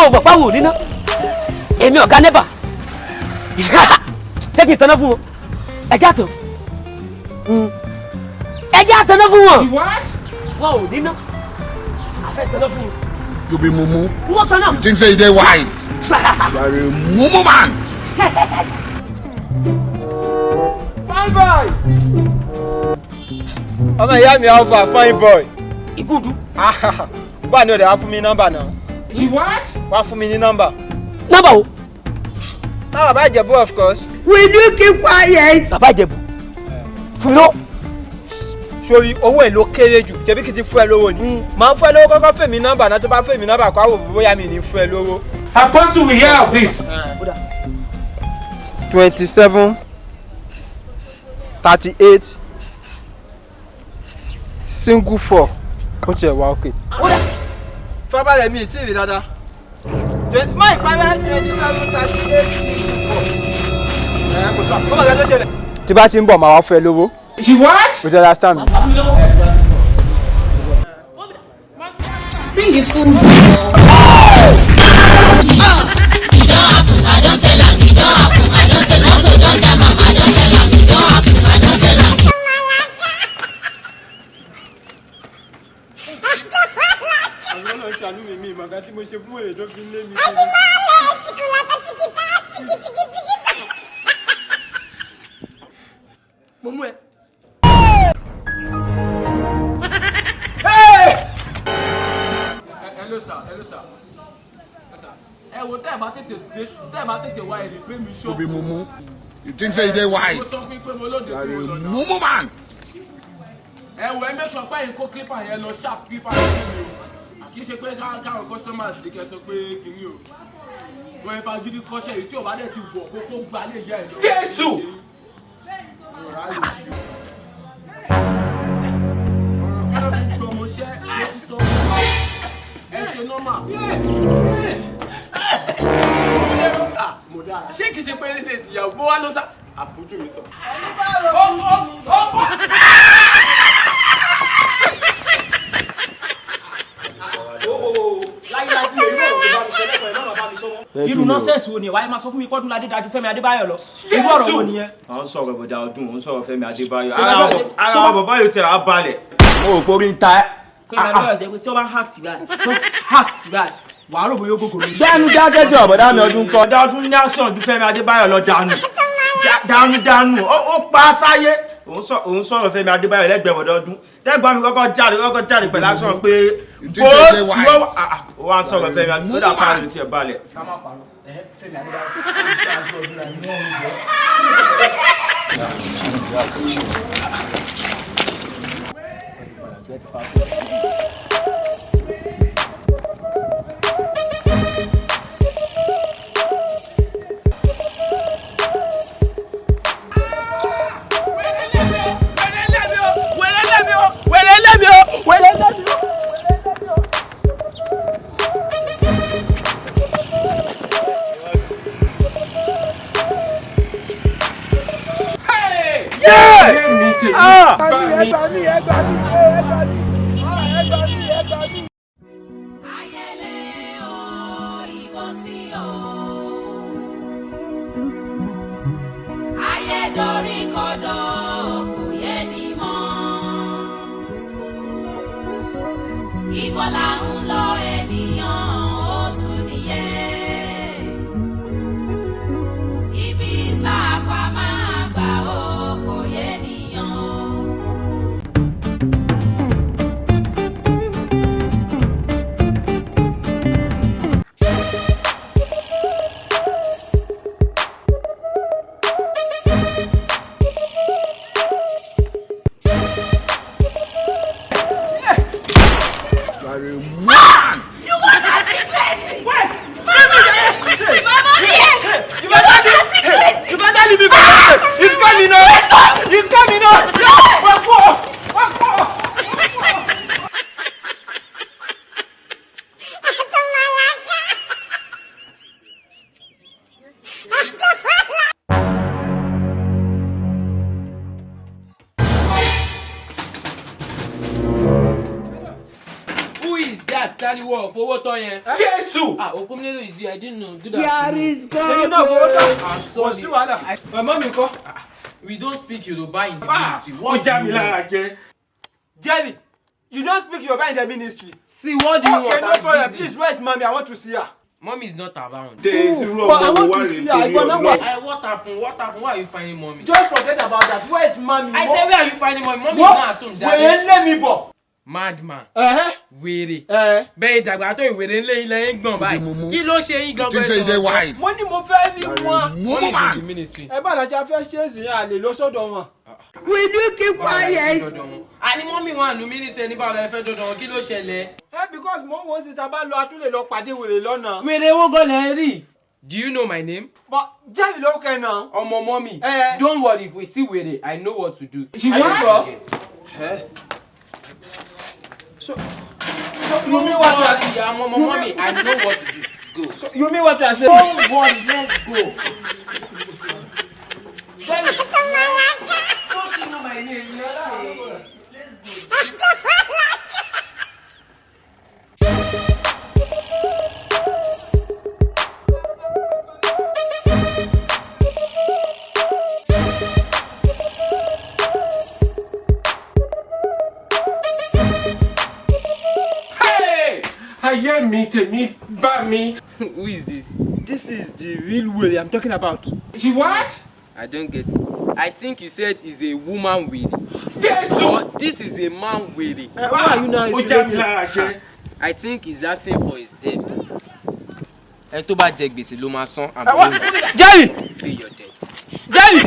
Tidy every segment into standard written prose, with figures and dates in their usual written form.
wọn ò gbọ́ pàwọn ò níná èmi ọ̀gá nẹ́bà jẹ́ kí n tanná fún wọn ẹjẹ́ àtọ̀ ẹjẹ́ àtọ̀nà fún wọn. wọn ò níná àfẹ́ tanná fún wọn. You be mumu. Wọ́n tanná. You think say you dey wise? You are a mumu man. Fine boy. Ọmọ ìyá mi á fà fine boy. Igudu. Báwo ni o dẹ̀ wá fún mi nọ́mbà náà? What? Wá fún mi ní nọ́mbà. Nọ́mbà wo? Náà bàbá Ìjẹ̀bú of course. Will you keep quiet? Bàbá Ìjẹ̀bú. Fún mi lọ. Sori owó ẹ̀ ló kéré jù ṣebí kí n ti fún ẹ lówó ni. Màá fún ẹ lówó kọ́kọ́ fún mi nọ́mbà náà tó bá fún mi nọ́mbà kó àwọ̀ bóyá mi ní fún ẹ lówó. Apostle we hear of this. 27 38 single 4 ó tiẹ̀ wá òkè. Fábà rẹ̀ mi ì tí ì rí dáadáa. Má ìpàdé 27 38 single 4. Kò sọ àkókò rẹ̀ ló ṣẹlẹ̀. Tí bá ti ń bọ̀ máa wá fún ẹ lówó. She what? You understand me? Bring the food. Mumu ẹ. Hello sir. Ẹ wo tẹ́ ẹ bá tètè wá èrè pé mi ṣọ́. You be mumu. You think say you dey wise? Mo sọ fún pé mo lóde You are tí mo a lọ náà. mumu man. Ẹ wo ẹ make sure pé ẹ̀yin kó clipper yẹn lọ sharp clipper yẹn fún mi o. Kì í ṣe pé káwọn customers lè kẹ́ sọ pé kìíní o. Wọ́n ẹ fagídí kọ́ṣẹ́ yìí tí ò bá dẹ̀ ti wọ̀ kó gbà lè yẹ ẹ̀ lọ. Jésù! Ọ̀rọ̀ mi gbọmọṣẹ́ ló ti sọ ẹ ṣe nọ́mà. Mo dára. Ṣé kìí ṣe pé ilé ìtìyàwó bó wá ló sá? Àbójú mi tọ̀. Irú nọ́sẹ̀sì wo ni wàá máa sọ fún mi Odunlade dájú Femi Adebayo lọ? Irú ọ̀rọ̀ wo nìyẹn? À ń sọ̀rọ̀ bọ̀dà ọdún, ò ń sọ̀rọ̀ Femi Adebayo. Ara wa bàbá yóò tẹ̀ á balẹ̀. Mo rò pé orí ń ta ẹ́. Femi Adebayo jẹ́ pé tí wọ́n bá hack sí báyìí, tó hack sí báyìí, wàá rò bóyá ó gògò lórí. Dánú dákẹ́jọ́ bọ̀dá mi ọdún kan. Bọ̀dá ọdún ní action ju Femi Adebayo lọ dànù. Dànù. Ó pa sáyé. Òun sọ̀rọ̀ Femi Adebayo lẹ́gbẹ̀ẹ́ bọ̀dá ọdún. Tẹ́gbọ́n mi kọ́kọ́ jáde pẹ̀lú action pé bóòsì ó wá ń sọ̀rọ̀ Femi Adebayo. Ó dà pàrọ̀ tiẹ̀ balẹ̀. Femi Adebayo. Ìbọ̀là ń lọ ènìyàn oṣù nìyẹn. Ibi sáàpà máa gbà ó kò yé nìyàn o. Daddy war for what time? Jesus! Okumlelo is here. I didn't know. Good Here afternoon. is God. I'm sorry. My mommy come. We don't speak Yoruba in the ministry. What What do you want? Jelly, you don't speak Yoruba in the ministry. See, what do you want? Okay, no problem. Please, where's mommy? I want to see her. Mommy is not around. But I want to see her. I gonna work. What happened? What happened? Why are you finding mommy? Just forget about that. Where's mommy? I said, where are you finding mommy? Mommy is not at home. Wait, let me go. Madman. Wèrè. Bẹ́ẹ̀ dàgbà tó ìwèrè ńlẹ̀ ilẹ̀ ń gbọ̀n báyìí. Kí ló ṣe yín gangan wise. Mo ní mo fẹ́ rí wọn. Mommy is in the ministry. Ẹ bá àdájá fẹ́ ṣe é sí àlè lọ sọ́dọ̀ wọn. Will you keep quiet? Àní mọ́mí wọn àánú ministry ní báwo la fẹ́ dọ̀dọ̀ wọn kí ló ṣẹlẹ̀? Because mo wọ́n sì ta bá lọ atúlẹ̀ lọ pàdé wèrè lọ́nà. Wèrè wo gan lẹ rí? Do you know my name? But Jelly ló kẹ́ náà. Ọmọ mọ́mí. Don't worry if we see wèrè, I know what to do. She what? So you mean what you are saying? Mommy, I know what to do. Go. So you mean what you are saying? Don't worry, let's go. Jelly. Don't you know my name? Let's go. Ayé mi tèmi bá mi. Who is this? This is the real Willie I'm talking about. She what? I don't get it. I think you said he's a woman weary. Jesus! But this is a man weary. Why are you now insinuating? I think he's asking for his debt. Ẹni tó bá jẹ gbèsè ló máa san. Jerry! Pay your debt. Jerry!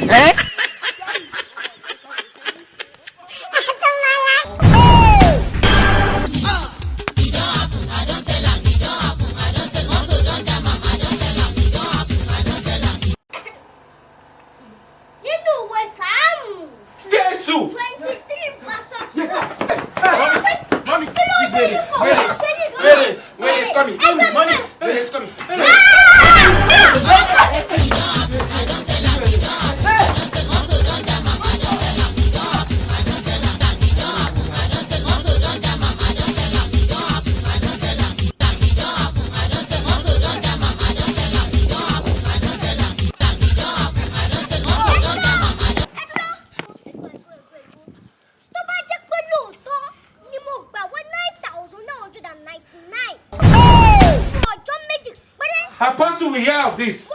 Apostle, we hear of this.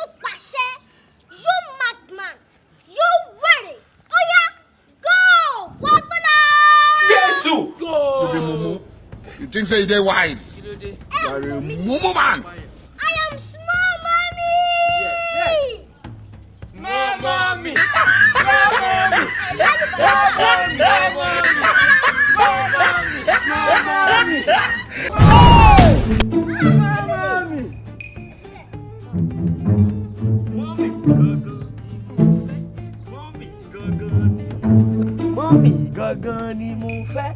You madman! You worry! Oh yeah! Go! Walk Jesus! Go! You think say they wise? You are a mumu man. I am small mommy! Yes. Small mommy! Small mommy! Small mommy! Small mommy! Mommy gangan ni mo fẹ́.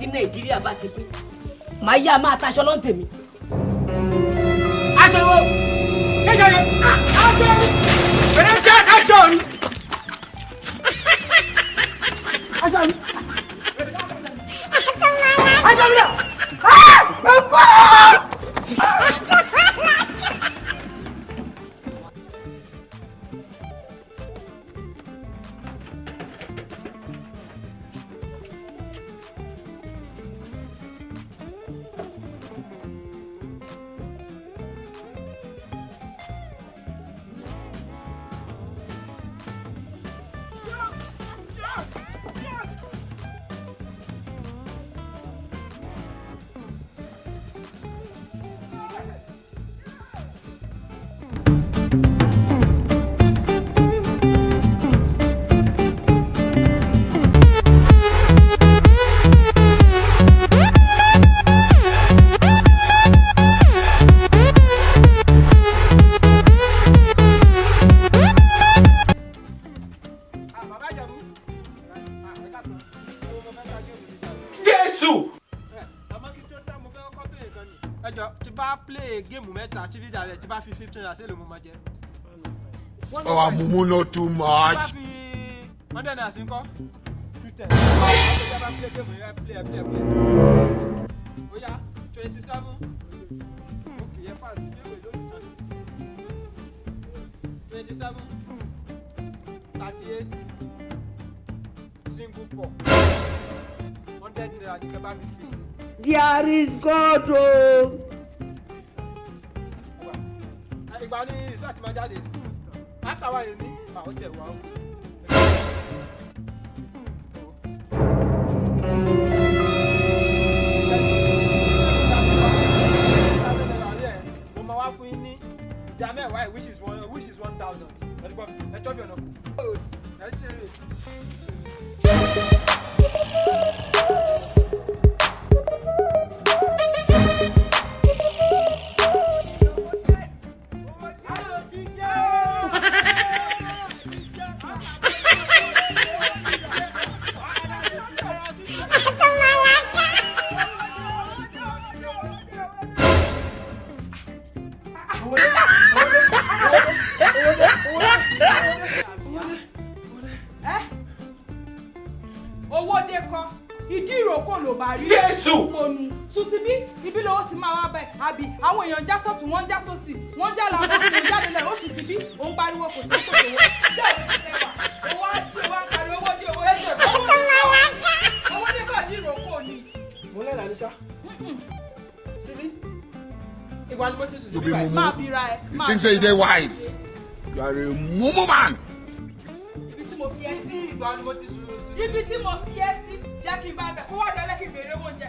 Tí Nàìjíríà bá ti pín, màá yá máa taṣọ lọ́n tèmi. Aṣèwò! Kékeré! Aṣèwò! Bẹ̀rẹ̀ sí aṣọ ni! Aṣọ mi! Aṣọ mi náà! Ẹ̀kọ́! play game mẹ́ta tí video rẹ̀ tí bá fi 15 naira sílẹ̀ mo máa jẹ. Our mumu not too Tí bá much. fi 100 naira sí ńkọ́ 210. Tí bá play game yẹn play. Ó yá 27. Okay, yẹ fast. 27. 38. Single 4. 100 naira ní kẹ́ bá mi fi sí. There is God o. Ìgbà ní ìṣó àti máa jáde. After wa yìí ní àwọn tẹ̀ wá. Mo máa wá fún yín ní ìdá mẹ́wàá which is 1,000. Ẹ chop your knuckle. Ẹ ṣe é. Owó dé kọ́ ìdí ìrókò ló bá rí. Jésù! Ònù sùsìbí ibi lówó sì máa wá bẹ̀ àbí àwọn èèyàn já sọ́tún wọ́n já sósì wọ́n já làwọn ọmọ jáde lẹ̀ ó sùsìbí òun pariwo kò sí kò sówó. Jẹ́ òun ti fẹ́ wà owó á tí owó á kárí owó dé owó ẹ̀jẹ̀ owó dé kọ́ ìdí ìrókò ni. Mo lẹ́la ní sá. Síbí. Ìgbà ni mo ti sùn You síbí be báyìí. mumu. Máa bira ẹ. You think say you dey wise? You are a mumu man. Ibi tí mo fi ẹ́ sí. Ìgbà ni mo ti sùn sí. Ibi tí mo fi ẹ́ sí jẹ́ kí n bá bẹ̀ kó wá dọ́lẹ́ kí n béèrè owó oúnjẹ.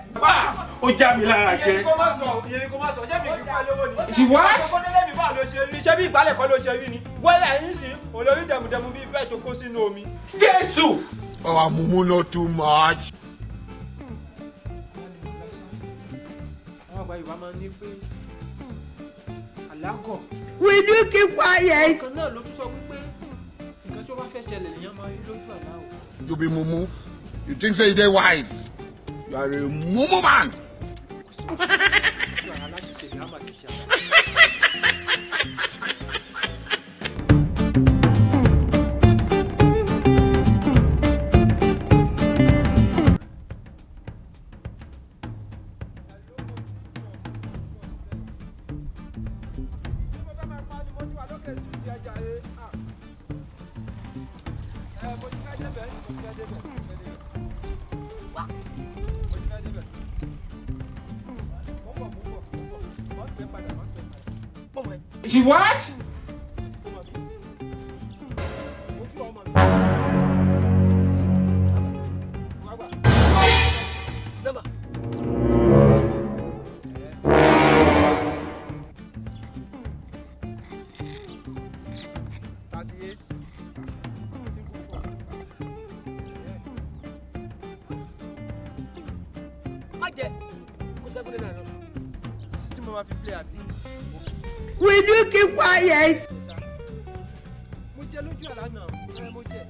Ó já mi lára Ìyẹn jẹ. ni kó má sọ, ìyẹn ni kó má sọ, ṣé mi kì í fún ẹ lówó ni? She what? Ọkọ̀ délé mi bá ló ṣe rí. Ṣé bí ìgbálẹ̀ kan ló ṣe rí ni? Wọ́lẹ̀ ẹ̀yìn sí olórí dẹ̀mùdẹ̀mù bíi bẹ́ẹ̀ tó kó sínú omi. Jésù! Our mumu not too much. Àwọn àgbà Yorùbá máa ń ní pé àlágọ̀. Will you keep quiet? Ọkàn náà ló tún sọ wípé nǹkan tó bá fẹ́ ṣẹlẹ̀ lèèyàn máa rí lójú àlá o. You be mumu. You think say you dey wise? You are a mumu man. Sí àrà láti ṣe ìyá àti ṣe àrà. She what? Will you keep quiet? Mo jẹ lójú àlá náà, mo jẹ.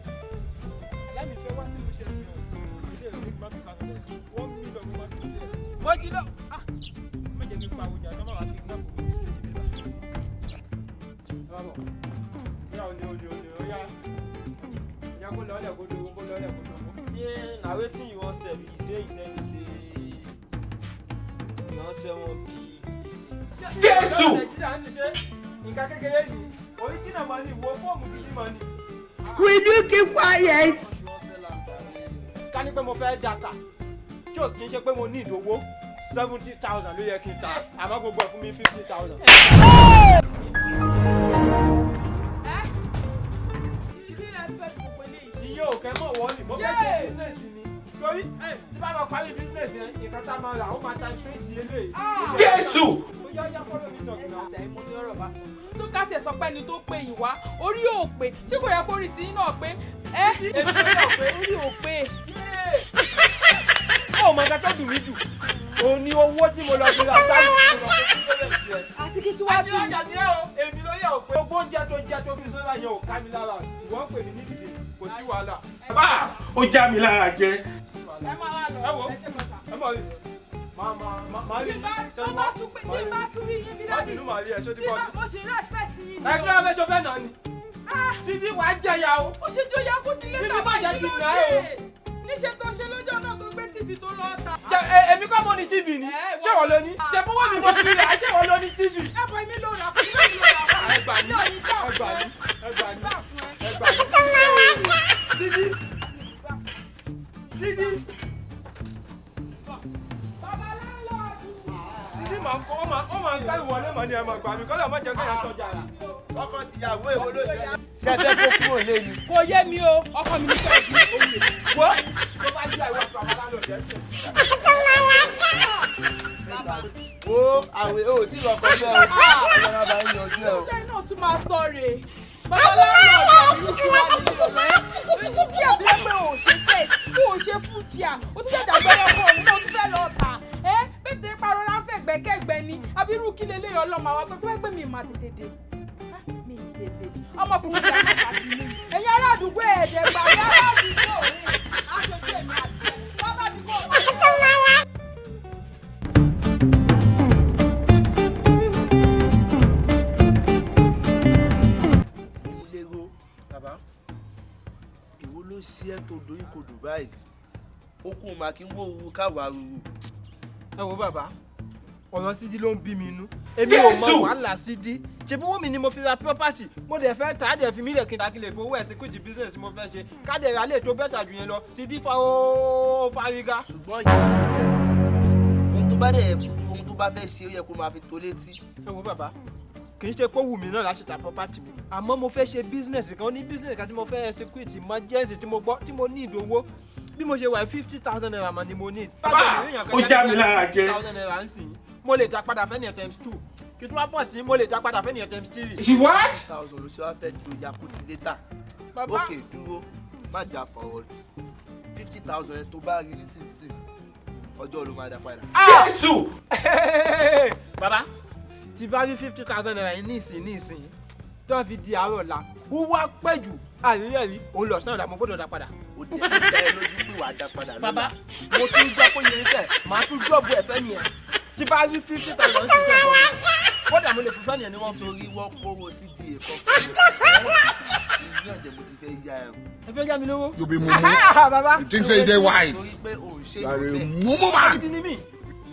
Àlá mi fẹ́ wá sí ìmúṣẹ mi o. Ilé ìròyìn mi máa fi kàwé rẹ̀ sí. 1 million mo máa fi lé ẹ̀. Mo ti lọ. Mo jẹ́ kí n pa àwùjọ àti ọmọ wa kí n náà kò ní straight mi bá. Báwo? Yá o ní o yá. Ìyá kó lọ ọlẹ̀ kó dogo kó lọ ọlẹ̀ kó dogo. Ṣé na wetin you wan sell be this wey you tell me say you wan sell one big this thing? Jésù! Nàìjíríà ń ṣiṣẹ́ nǹkan kékeré ni. Original money wo fọ́ọ̀mù gidi money. Will you keep quiet? How much you wan sell am tari? Ká ní pé mo fẹ́ data tí ò kí n ṣe pé mo ní ìdówó 70,000 ló yẹ kí n ta àmọ́ gbogbo ẹ̀ fún mi 50,000. Iye ò kẹ́ mọ̀ wọ́n ni mo fẹ́ ṣe business ni torí tí bá lọ parí business yẹn nǹkan tá a máa rà ó máa times 20 eléyìí. Jésù! Ó yá fọ́lọ́ mi tọ̀ gbìnà. Mo ní ọ̀rọ̀ bá sọ tó ká tiẹ̀ sọ pé ẹni tó pé yìí wá orí ò pé ṣé kò yẹ kó rí ti náà pé èmi ló yọ̀ pé orí ò pé. Ó mọ nǹkan tó dùn mí jù òun ni owó tí mo lọ fi ra táyì tí mo lọ fi sí lórí ẹ̀. Àti kí tí wá sí. Àti ọjà ni ẹ o èmi ló yọ̀ pé gbogbo oúnjẹ tó jẹ tó fi sọ́ra yẹn ò ká mi lára ìwọ́n pè mí ní dìde kò sí wàhálà. Ó já mi lára jẹ. Ẹ máa wá lọ Ẹ wo ẹ ṣe kọta. ẹ mọ̀ rí tí bá tún rí yín bí dáàdì tí bá mo ṣe respect yín ni. ẹ kí ló fẹ́ ṣọfẹ́ náà ni. Sídí wàá jẹ̀yà o. ó ṣe jóyà kó ti lé tàbá yìí lóde. níṣẹ́ tó ṣe lọ́jọ́ náà tó gbé tv tó lọ ta. èmi kọ́ mo ní tv ni ṣé wọ́n ló ní ṣe bówó mi mo fi rà ṣé wọ́n ló ní tv. ẹ bọ èmi ló rà fún mi ló rà fún mi. ẹgbà ní Sídí máa ń kọ́ ó máa ń ká ìwọlé mọ̀ ní ẹ̀mọ̀ gbà mí kọ́lá má jẹ́ kéèyàn tọ́jà rà. ọkọ tìyàwó èwo ló ṣe ṣe fẹ́ kó kúrò lé mi. kò yé mi o ọkọ mi ní fẹ́ di òun lè wọ́ tó bá jẹ́ ìwọ bàbá lọ dẹ́sẹ̀. wo àwẹ̀ o tí ìwọ kan bẹ́ẹ̀ o ọlọ́run bá ń yanjú ẹ o. ṣé náà tún máa sọ rè babaláwo ọ̀dọ̀ mi kí wàá nílé ọ̀rọ̀ ẹ̀ tí àbí pé o ṣe fẹ́ o ṣe fún tíà o tún jẹ́ dàgbẹ́rẹ́ fún òun náà o tún fẹ́ lọ tà bẹ́ẹ̀ tẹ́ parọ́ láǹfẹ̀ gbẹ́kẹ́gbẹ́ ni àbí irú kí lélẹ́yìn ọlọ́mọ àwọn pé tó fẹ́ gbé mi máa tètè dé mi tètè ọmọkùnrin ìyá náà kàdí mi ẹ̀yin ará àdúgbò ẹ̀ẹ́dẹ̀gbà ẹ̀yin ará àdúgbò rẹ̀ aṣojú èmi àti ẹ̀ wọ́n bá ti kó o sí ẹ tó dorí kodò báyìí ó kún ma kí n wó owó káwa ruru. ẹ wo bàbá ọ̀rọ̀ Sídí ló ń bí mi inú èmi ò mọ wàhálà Sídí ṣebí wọ́n mi ni mo fi ra property mo dẹ̀ fẹ́ tà á dẹ̀ fi mí lè kíntà kí lè fowó ẹ̀ sí kùjì business mo fẹ́ ṣe káde ra lè tó bẹ́tà jù yẹn lọ Sídí fárígá. ṣùgbọ́n ìyá Sídí ohun tó bá dẹ̀ ohun tó bá fẹ́ ṣe ó yẹ kó máa fi tó létí. ẹ wo bàbá kì í ṣe pé wù mí náà láti ta property mi àmọ́ mo fẹ́ ṣe business kan ní business kan tí mo fẹ́ execute emergency tí mo gbọ́ tí mo ní ìdówó bí mo ṣe wà 50,000 naira mà ni mo need. ó já mi lára jẹ. 50,000 naira ń sìn mo lè dá padà fẹ́nìyàn times 2 kí tí wọ́n pọ̀ sí mo lè dá padà fẹ́nìyàn times 3. ṣì what. 50,000 ló ṣe wá fẹ́ do yakuti later. ókè dúró má jà forward 50,000 yẹn tó bá rí nísinsìnyí ọjọ́ ló máa dá padà. Jésù. bàbá tí bá rí 50,000 naira yìí nísìnyí tó fi di àárọ̀ ọ̀la ó wá pẹ́ jù àríyànrí òun lọ sàn ọ̀la mo gbọ́dọ̀ dá padà. ó dẹ̀ ń dá ẹ lójú pé wàá dá padà lọ́la. bàbá mo tún gbọ́ pé yẹn sẹ̀ máa tún jọ́ọ̀bù ẹ̀fẹ́ nìyẹn tí bá rí 50,000 sí jẹ́ bọ́ mi kódà mo lè fún fẹ́nìyàn ní wọ́n fi. torí wọ́n kówó sí di èkó fún mi ìlú ọ̀jẹ̀ mo ti fẹ́ yá ẹ. ẹ fẹ́ yá mi lówó. You be mumu. bàbá You think say you dey wise? torí pé òun ṣe You are a ìwé mumu man.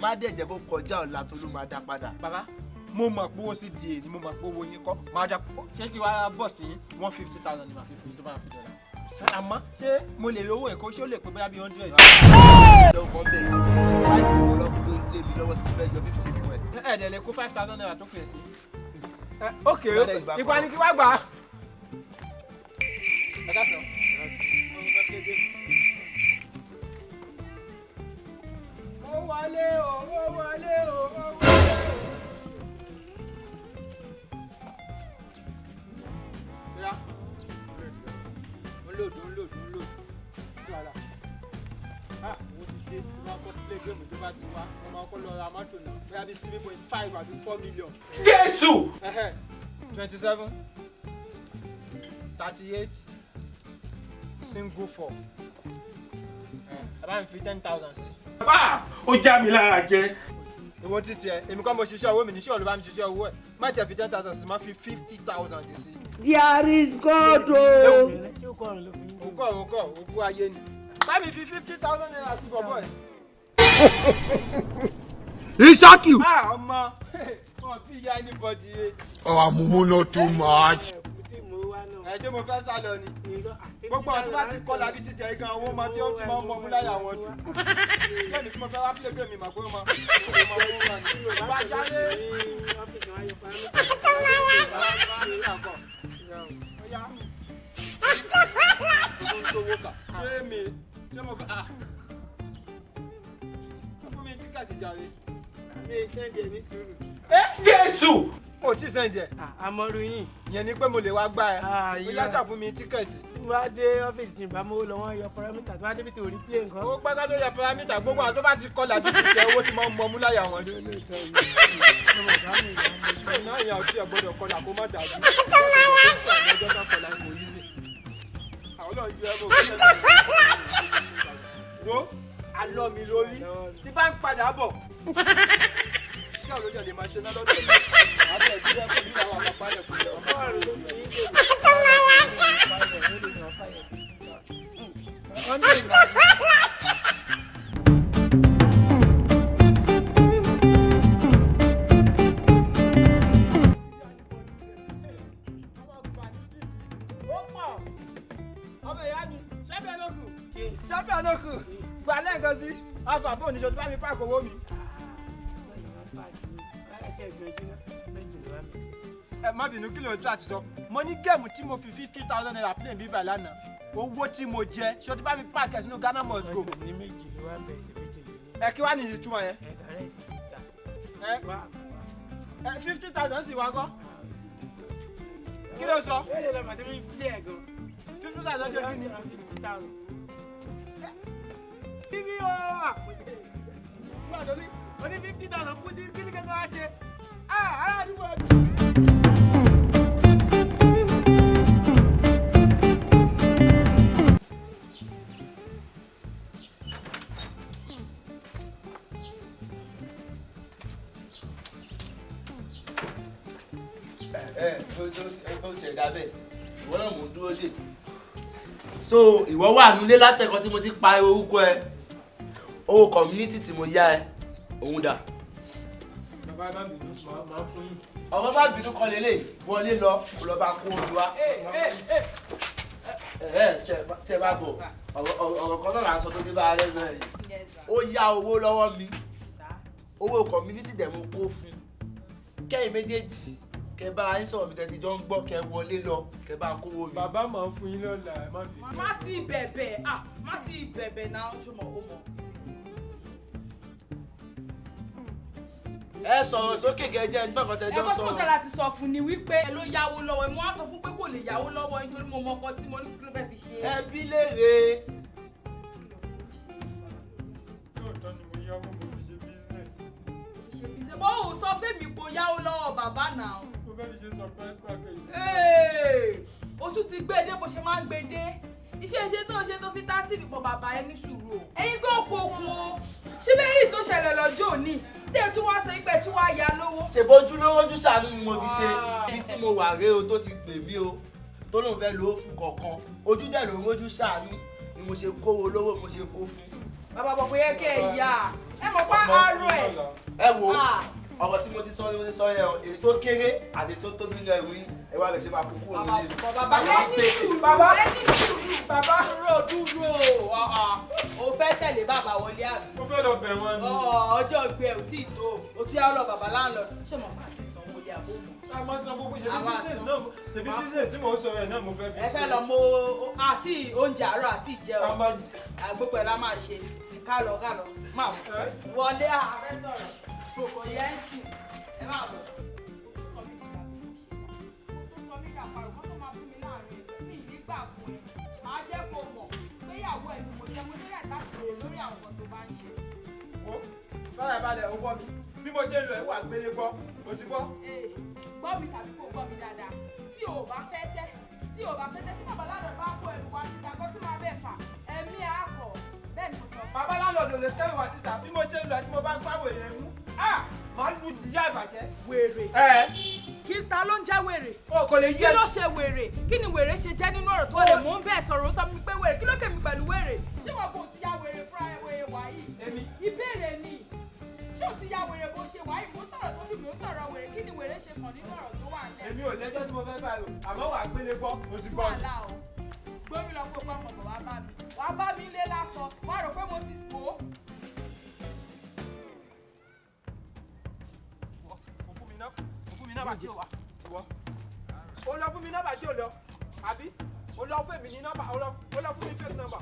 má dẹ̀ jẹ́ kó kọjá ọ̀la tó ló máa dá padà. bàbá mo mọ̀ pé owó sí di èyí mo mọ̀ pé owó yín kọ́ máa dá púpọ̀ ṣé kí wàá bọ́ọ̀sì yín 150,000 ní màá fi fún yín tó bá fi dọ̀la. àmọ́ ṣé mo lè rí owó èkó ṣé ó lè pé bóyá bíi 100. lọ́gbọ̀n bẹ̀rẹ̀ 55 lọ́gbọ̀n tó lé mi lọ́wọ́ tí mo fẹ́ yọ 50 fún ẹ. ẹ̀ẹ́dẹ̀ lè kó 5,000 naira tó pè sí. ok ìgbà ni kí wàá gbà á. ẹ ká sọ. ó wọlé o ó wọlé o ó wọlé o. ya unload sí wàhálà mo ti dé tí wọ́n kọ́ play game tó bá ti wá wọ́n máa kọ́ lọ ra mọ́tò náà bóyá bí 3.5 àbí 4 million. Jésù. 27 38 single 4 ẹ bá mi fi 10,000 sí. bàbá ó já mi lára jẹ. ìwọ títí ẹ èmi kọ́ mo ṣiṣẹ́ owó mi ní ṣé olùbá mi ṣiṣẹ́ owó ẹ̀ má tẹ̀ fi 10,000 sí má fi 50,000 ti sí. There is God o. òkú ayé ni má mi fi 50,000 naira sí bọ̀bọ̀ ẹ̀. He shock you. ọmọ wọn fi ya anybody ye. Oh, mumu not too much. ẹ jẹ́ mo fẹ́ sá lọ ni gbogbo ọdún bá ti kọ́ labi jíjẹ igan owó máa tí ó ti máa ń mọ mú láyà wọn jù lẹ́nu tí mo fẹ́ wá pílẹ̀ gbé mi mà pé ó máa ń wà ní wá jáde. ṣé mo fẹ́ fún mi tíkẹ́ẹ̀tì jàre. mi sẹ́ndì ẹ̀ ní sùúrù. Jésù. o ti sẹ́ndì ẹ̀. àmọ́rú yín. ìyẹn ni pé mo lè wá gbá ẹ. mo yájà fún mi tíkẹ́ẹ̀tì. tí wọ́n á dé ọ́fíìsì ní ìbámu ó lọ wọ́n yọ paramítà tí wọ́n á débi tí ò rí plé nǹkan. owó pẹ́ká tó yẹ paramítà gbogbo àwọn tó bá ti kọlà bí ti tẹ owó tí máa ń mọ mú láyà wọn. náà ìyá ọtí ẹ̀ gbọ́dọ̀ kọlà kó má dàbí. wo àlọ́ mi lórí tí bá ń padà bọ̀ ṣé ọ̀rọ̀ lè máa ṣe náà lọ́dọ̀ mi àti ẹ̀dúrà kò ní àwọn àpapọ̀ àlẹ́ kò lè ọmọ rẹ̀ lórí ṣábẹ́ àlọ́kù gba lẹ́ẹ̀kan sí àfàbọ̀ oníṣọ́ tó bá mi pààkó owó mi. ẹ má bínú kí ló ń tó àti sọ mo ní géèmù tí mo fi 50,000 naira play bíbà lánàá owó tí mo jẹ ṣé o ti bá mi pààkì ẹ̀ sínú Ghana must go. ní méjì ló wá bẹ̀ sí méjì lónìí. ẹ kí wàá ní ìtumọ̀ yẹn. ẹ dàrẹ́ ti fi ta. ẹ 50,000 sì wá kọ́ kí ló sọ. ó lè lọ màtí mi play ẹ̀ gan. 50,000 jẹ́ kí ni. 50,000. bíbí o nígbà tó ní o ní 50,000 kú sí kí ni kẹ́kẹ́ wá ṣe ará àdúgbò ẹ̀. ó ṣe dá bẹ́ẹ̀ ìwọ náà mò ń dúró dè so ìwọ wà nílé látẹ̀kọ́ tí mo ti pa orúkọ ẹ owó community tí mo yá ẹ òun dà. bàbá má bínú máa fún yín. ọmọ má bínú kọ́ lélẹ̀ wọlé lọ kó lọ bá kó omi wá. tẹ bá bọ̀ ọ̀rọ̀ kan náà là ń sọ tó dé bá a lẹ́nu ẹ̀ yìí ó yá owó lọ́wọ́ mi owó community dẹ̀ mo kó fún kẹ́yìn méjèèjì kẹ bá yín sọ̀rọ̀ mi tẹ́tí jọ ń gbọ́ kẹ wọlé lọ kẹ bá kówó mi. bàbá máa ń fún yín lọ́la ẹ má bínú. má ti bẹ̀bẹ̀ má ti bẹ̀bẹ̀ náà ṣọmọ ó mọ. ẹ sọ̀rọ̀ sókè gẹ́gẹ́ nígbà kan tẹ́jọ́ sọ̀rọ̀. ẹgbẹ́ tó ṣẹlẹ̀ ti sọ fún ni wípé ẹ ló yáwó lọ́wọ́ ẹ mo wá sọ fún pé kò lè yáwó lọ́wọ́ nítorí mo mọ ọkọ tí mo ní kí ló fẹ́ fi ṣe. ẹbí léèrè. lóòótọ́ ni mo yáwó mo fi ṣe bísínẹ́sì. ṣe bísí bó o sọ fẹ́mi pé o yáwó lọ́wọ́ bàbá náà. mo fẹ́ fi ṣe surprise package. o tún ti gbé dé bó ṣe máa ń gbé dé iṣẹ́ tó ṣe tó fi 30 pọ̀ bàbá ẹni sùúrù o. ẹ̀yin kò kó kun o ṣé bẹ́ẹ̀ rí tó ṣẹlẹ̀ lọ́jọ́ òní tẹ́ tún wá sọ pé tí wàá ya lówó. ṣèbójú lówójú ṣàánú ni mo fi ṣe ibi tí mo wà rèé o tó ti pè mí o tó lóun fẹ́ lówó fún kọ̀ọ̀kan ojú dẹ̀ ló ń rójú ṣàánú ni mo ṣe kówó lówó mo ṣe kó fún. bàbá bọ̀ bóyá kẹ́ ẹ̀ yá ẹ mọ̀ pa àárọ̀ ẹ̀. ẹ wo ọ̀rọ̀ tí mo ti sọ ni mo ti sọ yẹn o èyí tó kéré àti tó tóbi ní ẹ̀rù yìí ẹ wá bẹ̀ ṣe máa kúkú òun nílé. bàbá ẹni sùúrù bàbá dúró o fẹ́ tẹ̀lé bàbá wọlé àbí. mo fẹ́ lọ bẹ̀ wọ́n ni. ọjọ́ ìgbé ẹ̀ ò tí ì tó o ti yá lọ bàbá láńlọ́ọ̀dù ṣé mo máa ti sanwó ilé àbó mọ́. a máa san gbogbo ṣe bí business tí mo sọ rẹ̀ náà mo fẹ́ fi ṣe. ẹ fẹ́ lọ mo àti oúnjẹ àárọ̀ àti ìjẹun gbogbo ẹ̀ la máa ṣe kálọ̀ máa wọlé àfẹ́ sọ̀rọ̀ kòkò yẹn ń sìn ẹ máa lọ. báyà balẹ̀ ó gbọ́ mi bí mo ṣe ń lọ ẹ̀ wà gbélé gbọ́ o ti gbọ́. gbọ́ mi tàbí kò gbọ́ mi dáadáa tí o bá fẹ́ tẹ́ tí bàbá ládọ̀ bá kó ẹrù wá síta kó tí máa bẹ̀ fà ẹ̀mí ẹ̀ á kọ̀ bẹ́ẹ̀ ni mo sọ. bàbá ládọ̀ lè kẹ́rù wá síta bí mo ṣe ń lọ ẹ̀ tí mo bá gbáwò yẹn mú màá lu tìyá ìbàjẹ́. wèrè kí ta ló ń jẹ́ wèrè. kò lè yé kí ló ṣe wèrè kí ni wèrè ṣe jẹ́ nínú ọ̀rọ̀ tó lè mú bẹ́ẹ̀ sọ̀rọ̀ ó sọ mi pé wèrè kí ló kèmí pẹ̀lú wèrè ṣé wọn kò ti ya wèrè fúnra ẹ̀ wèrè wáyé. ìbéèrè ni ṣé o ti ya wèrè bó ṣe wáyé mo sọ̀rọ̀ tó dùn mí ó sọ̀rọ̀ wèrè kí ni wèrè ṣe kàn nínú ọ̀rọ̀ tó wà lẹ́. èmi ò lẹ́jọ́ tí mo fẹ́ bá lò àmọ́ wà gbélé gbọ́ mo ti gbọ́. wàhálà o gbórí lọ pé pọ́nmọ̀ bọ̀ wá bá mi lé lákọ wá rò pé mo ti fò ó. fún mi nọ́mbà tí o wà ìwọ o lọ fún mi nọ́mbà tí o lọ àbí o lọ fún mi ní nọ́mbà o lọ fún mi fake nọ́mbà.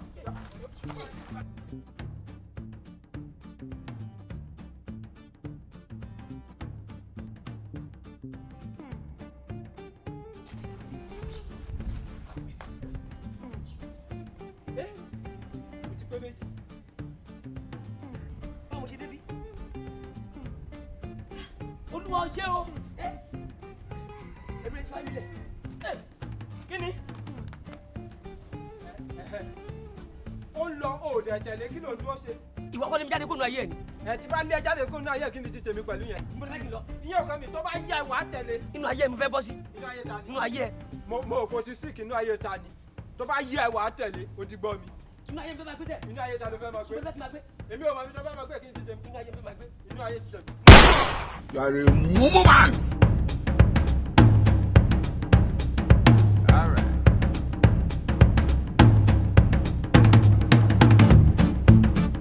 mo ti pé méjì. báwo ṣe débí. olúwa ṣé o. ẹbí rẹ ti fa ilé. kí ni. ó ń lọ òòdà tẹ̀lé kí ló ń dúró ṣe. ìwọ kọ́ ni mi jáde kó nu ayé ẹ̀ ni. ẹ ti bá lé ẹ jáde kó nu ayé kí ni ti tèmi pẹ̀lú yẹn. mo fẹ́ kí n lọ. ìyẹn ọkọ mi tó bá yá wàá tẹ̀lé. inú ayé mi fẹ́ bọ́ sí. inú ayé ta ni. inú ayé ẹ. mo kò sí síkì inú ayé ta ni tó bá yá wàá tẹ̀lé o ti gbọ́ mi. inú ayé mi fẹ́ máa gbé sẹ́. inú ayé ta ló fẹ́ máa gbé. mo fẹ́ kí n máa gbé. èmi ò mọ̀ mi tó fẹ́ máa gbé kí ni ti tèmi. inú ayé mi fẹ́ máa gbé. inú ayé ti tèmi. You are a mumu man.